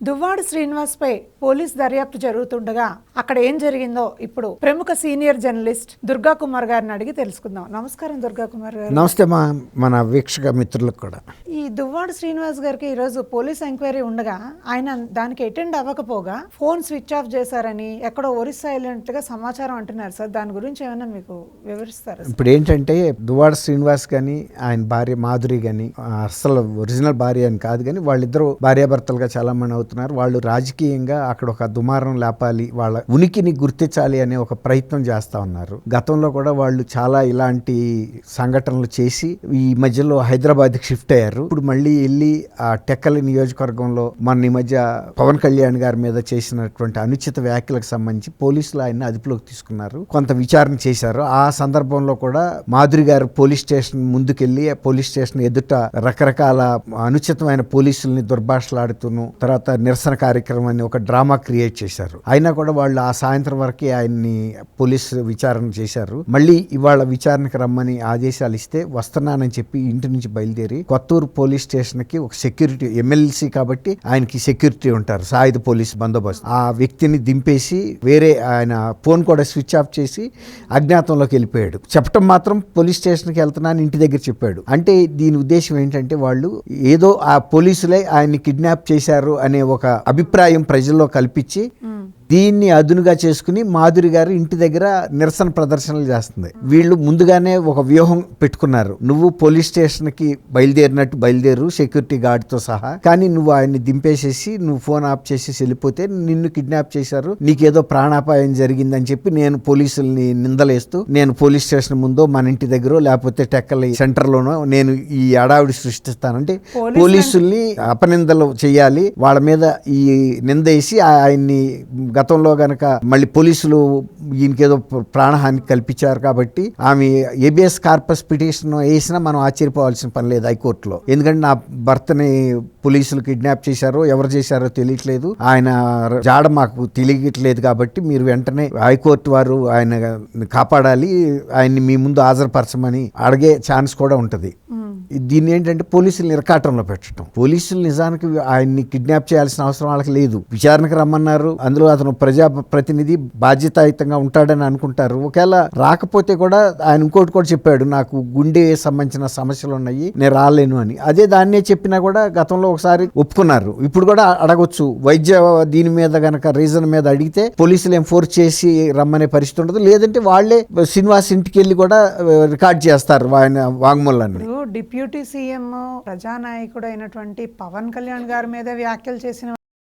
దువ్వాడ శ్రీనివాస్ పై police దర్యాప్తు జరుగుతుండగా అక్కడ ఏం జరిగిందో ఇప్పుడు ప్రముఖ సీనియర్ జర్నలిస్ట్ దుర్గా కుమార్ గారిని అడిగి తెలుసుకుందాం. నమస్కారం దుర్గా కుమార్ గారు. నమస్తే మన వీక్షక మిత్రులకు కూడా. ఈ దువ్వాడ శ్రీనివాస్ గారికి ఈరోజు పోలీస్ ఎంక్వైరీ ఉండగా ఆయన దానికి అటెండ్ అవ్వకపోగా ఫోన్ స్విచ్ ఆఫ్ చేశారని ఎక్కడో ఒరిస్సా వెళ్ళినట్టుగా సమాచారం అంటున్నారు సార్. దాని గురించి ఏమైనా మీకు వివరిస్తారు? ఇప్పుడు ఏంటంటే దువ్వాడ శ్రీనివాస్ కానీ ఆయన భార్య మాధురి కానీ అసలు ఒరిజినల్ భార్య అని కాదు కానీ వాళ్ళిద్దరూ భార్యాభర్తలుగా చాలా మంది అవుతున్నారు. వాళ్ళు రాజకీయంగా అక్కడ ఒక దుమారం లేపాలి, వాళ్ళ ఉనికిని గుర్తించాలి అనే ఒక ప్రయత్నం చేస్తా ఉన్నారు. గతంలో కూడా వాళ్ళు చాలా ఇలాంటి సంఘటనలు చేసి ఈ మధ్యలో హైదరాబాద్కి షిఫ్ట్ అయ్యారు. ఇప్పుడు మళ్ళీ వెళ్ళి ఆ టెక్కలి నియోజకవర్గంలో మొన్న ఈ మధ్య పవన్ కళ్యాణ్ గారి మీద చేసినటువంటి అనుచిత వ్యాఖ్యలకు సంబంధించి పోలీసులు ఆయన్ని అదుపులోకి తీసుకున్నారు, కొంత విచారణ చేశారు. ఆ సందర్భంలో కూడా మాధురి గారు పోలీస్ స్టేషన్ ముందుకెళ్లి పోలీస్ స్టేషన్ ఎదుట రకరకాల అనుచితమైన పోలీసుల్ని దుర్భాషలాడుతూను తర్వాత నిరసన కార్యక్రమాన్ని ఒక డ్రామా క్రియేట్ చేశారు. అయినా కూడా వాళ్ళు ఆ సాయంత్రం వరకే ఆయన్ని పోలీసు విచారణ చేశారు. మళ్ళీ ఇవాళ విచారణకు రమ్మని ఆదేశాలు ఇస్తే వస్తున్నానని చెప్పి ఇంటి నుంచి బయలుదేరి కొత్తూరు పోలీస్ స్టేషన్ కి ఒక సెక్యూరిటీ, ఎమ్మెల్సీ కాబట్టి ఆయనకి సెక్యూరిటీ ఉంటారు, సాయుధ పోలీస్ బందోబస్తు, ఆ వ్యక్తిని దింపేసి వేరే ఆయన ఫోన్ కూడా స్విచ్ ఆఫ్ చేసి అజ్ఞాతంలోకి వెళ్ళిపోయాడు. చెప్పటం మాత్రం పోలీస్ స్టేషన్కి వెళ్తున్నాను ఇంటి దగ్గర చెప్పాడు. అంటే దీని ఉద్దేశం ఏంటంటే వాళ్ళు ఏదో ఆ పోలీసులే ఆయన్ని కిడ్నాప్ చేశారు అనే ఒక అభిప్రాయం ప్రజల్లో కల్పించి దీన్ని అదునుగా చేసుకుని మాధురి గారు ఇంటి దగ్గర నిరసన ప్రదర్శనలు చేస్తుంది. వీళ్ళు ముందుగానే ఒక వ్యూహం పెట్టుకున్నారు. నువ్వు పోలీస్ స్టేషన్ కి బయలుదేరినట్టు బయలుదేరు సెక్యూరిటీ గార్డ్తో సహా, కానీ నువ్వు ఆయన్ని దింపేసేసి నువ్వు ఫోన్ ఆఫ్ చేసేసి వెళ్ళిపోతే నిన్ను కిడ్నాప్ చేశారు, నీకేదో ప్రాణాపాయం జరిగిందని చెప్పి నేను పోలీసుల్ని నిందలేస్తూ నేను పోలీస్ స్టేషన్ ముందో మన ఇంటి దగ్గర లేకపోతే టెక్కలి సెంటర్లోనో నేను ఈ అడావిడి సృష్టిస్తానంటే పోలీసుల్ని అపనిందలు చేయాలి, వాళ్ళ మీద ఈ నిందేసి ఆయన్ని గతంలో గనక మళ్ళీ పోలీసులు ఈయనకేదో ప్రాణహాని కల్పించారు కాబట్టి ఆమె ఏబిఎస్ కార్పస్ పిటిషన్ వేసినా మనం ఆశ్చర్యపోవాల్సిన పని లేదు హైకోర్టులో. ఎందుకంటే నా భర్తని పోలీసులు కిడ్నాప్ చేశారో ఎవరు చేశారో తెలియట్లేదు, ఆయన జాడ మాకు తెలియట్లేదు కాబట్టి మీరు వెంటనే హైకోర్టు వారు ఆయన కాపాడాలి, ఆయన్ని మీ ముందు హాజరుపరచమని అడిగే ఛాన్స్ కూడా ఉంటుంది. దీన్ని ఏంటంటే పోలీసులు ఇరకాటంలో పెట్టడం. పోలీసులు నిజానికి ఆయన్ని కిడ్నాప్ చేయాల్సిన అవసరం వాళ్ళకి లేదు, విచారణకు రమ్మన్నారు. అందులో అతను ప్రజా ప్రతినిధి బాధ్యతాయుతంగా ఉంటాడని అనుకుంటారు. ఒకవేళ రాకపోతే కూడా ఆయన ఇంకోటి కూడా చెప్పాడు, నాకు గుండె సంబంధించిన సమస్యలు ఉన్నాయి నేను రాలేను అని. అదే దాన్నే చెప్పినా కూడా గతంలో ఒకసారి ఒప్పుకున్నారు. ఇప్పుడు కూడా అడగొచ్చు, వైద్య దీని మీద గనక రీజన్ మీద అడిగితే పోలీసులు ఏం ఫోర్స్ చేసి రమ్మనే పరిస్థితి ఉండదు. లేదంటే వాళ్లే శ్రీనివాస్ ఇంటికి వెళ్ళి కూడా రికార్డ్ చేస్తారు ఆయన వాంగ్మూలాన్ని. డిప్యూటీ సీఎం ప్రజానాయకుడు అయినటువంటి పవన్ కళ్యాణ్ గారి మీద వ్యాఖ్యలు చేసిన